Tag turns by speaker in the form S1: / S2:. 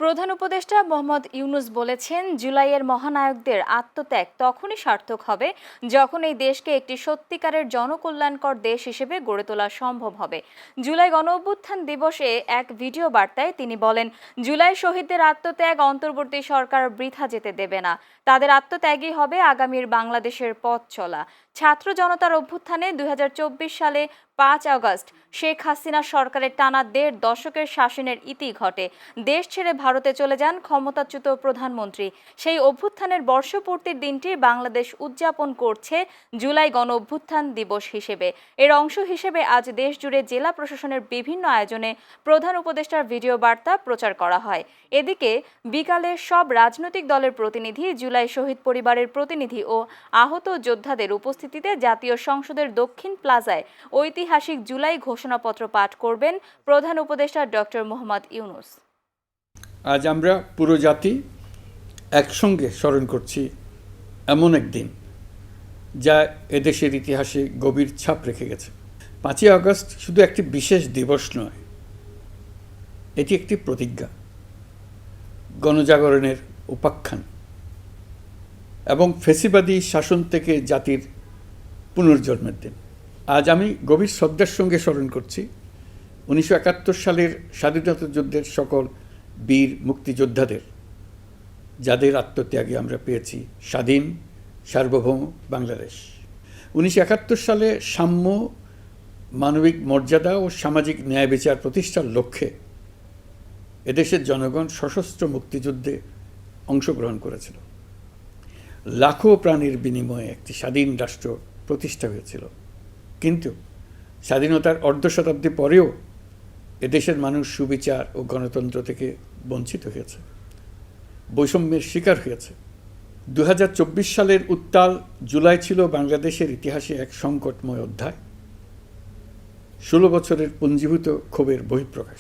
S1: প্রধান উপদেষ্টা মোহাম্মদ ইউনূস বলেছেন, জুলাইয়ের মহানায়কদের আত্মত্যাগ তখনই সার্থক হবে যখন এই দেশকে একটি সত্যিকারের জনকল্যাণকর দেশ হিসেবে গড়ে তোলা সম্ভব হবে। জুলাই গণঅভ্যুত্থান দিবসে এক ভিডিও বার্তায় তিনি বলেন, জুলাই শহীদদের আত্মত্যাগ অন্তর্বর্তী সরকার বৃথা যেতে দেবে না। তাদের আত্মত্যাগই হবে আগামীর বাংলাদেশের পথ চলা। ছাত্র জনতার অভ্যুত্থানে ২০২৪ সালে ৫ আগস্ট শেখ হাসিনা সরকারের টানা ১.৫ দশকের শাসনের ইতি ঘটে। দেশ ছেড়ে ভারতে চলে যান ক্ষমতাচ্যুত প্রধানমন্ত্রী। সেই অভ্যুত্থানের বর্ষপূর্তির দিনটি বাংলাদেশ উদযাপন করছে জুলাই গণঅভ্যুত্থান দিবস হিসেবে। এর অংশ হিসেবে আজ দেশ জুড়ে জেলা প্রশাসনের বিভিন্ন আয়োজনে প্রধান উপদেষ্টার ভিডিও বার্তা প্রচার করা হয়। এদিকে বিকালে সব রাজনৈতিক দলের প্রতিনিধি, জুলাই শহীদ পরিবারের প্রতিনিধি ও আহত যোদ্ধাদের উপস্থিতিতে জাতীয় সংসদের দক্ষিণ প্লাজায় ঐতিহাসিক জুলাই ঘোষণাপত্র পাঠ করবেন প্রধান উপদেষ্টা ডক্টর মোহাম্মদ ইউনূস।
S2: আজ আমরা পুরো জাতি একসঙ্গে স্মরণ করছি এমন একদিন যা এদেশের ইতিহাসে গভীর ছাপ রেখে গেছে। ৫ই আগস্ট শুধু একটি বিশেষ দিবস নয়, এটি একটি প্রতিজ্ঞা, গণজাগরণের উপাখ্যান এবং ফ্যাসিবাদী শাসন থেকে জাতির পুনর্জন্মের দিন। আজ আমি গভীর শ্রদ্ধার সঙ্গে স্মরণ করছি ১৯৭১ সালের স্বাধীনতা যুদ্ধের সকল বীর মুক্তিযোদ্ধাদের, যাদের আত্মত্যাগে আমরা পেয়েছি স্বাধীন সার্বভৌম বাংলাদেশ। ১৯৭১ সালে সাম্য, মানবিক মর্যাদা ও সামাজিক ন্যায় বিচার প্রতিষ্ঠার লক্ষ্যে এদেশের জনগণ সশস্ত্র মুক্তিযুদ্ধে অংশগ্রহণ করেছিল। লাখো প্রাণীর বিনিময়ে একটি স্বাধীন রাষ্ট্র প্রতিষ্ঠা হয়েছিল। কিন্তু স্বাধীনতার অর্ধ শতাব্দী পরেও এদেশের মানুষ সুবিচার ও গণতন্ত্র থেকে বঞ্চিত হয়েছে, বৈষম্যের শিকার হয়েছে। ২০২৪ সালের উত্তাল জুলাই ছিল বাংলাদেশের ইতিহাসে এক সংকটময় অধ্যায়, ১৬ বছরের পুঞ্জীভূত ক্ষোভের বহিঃপ্রকাশ।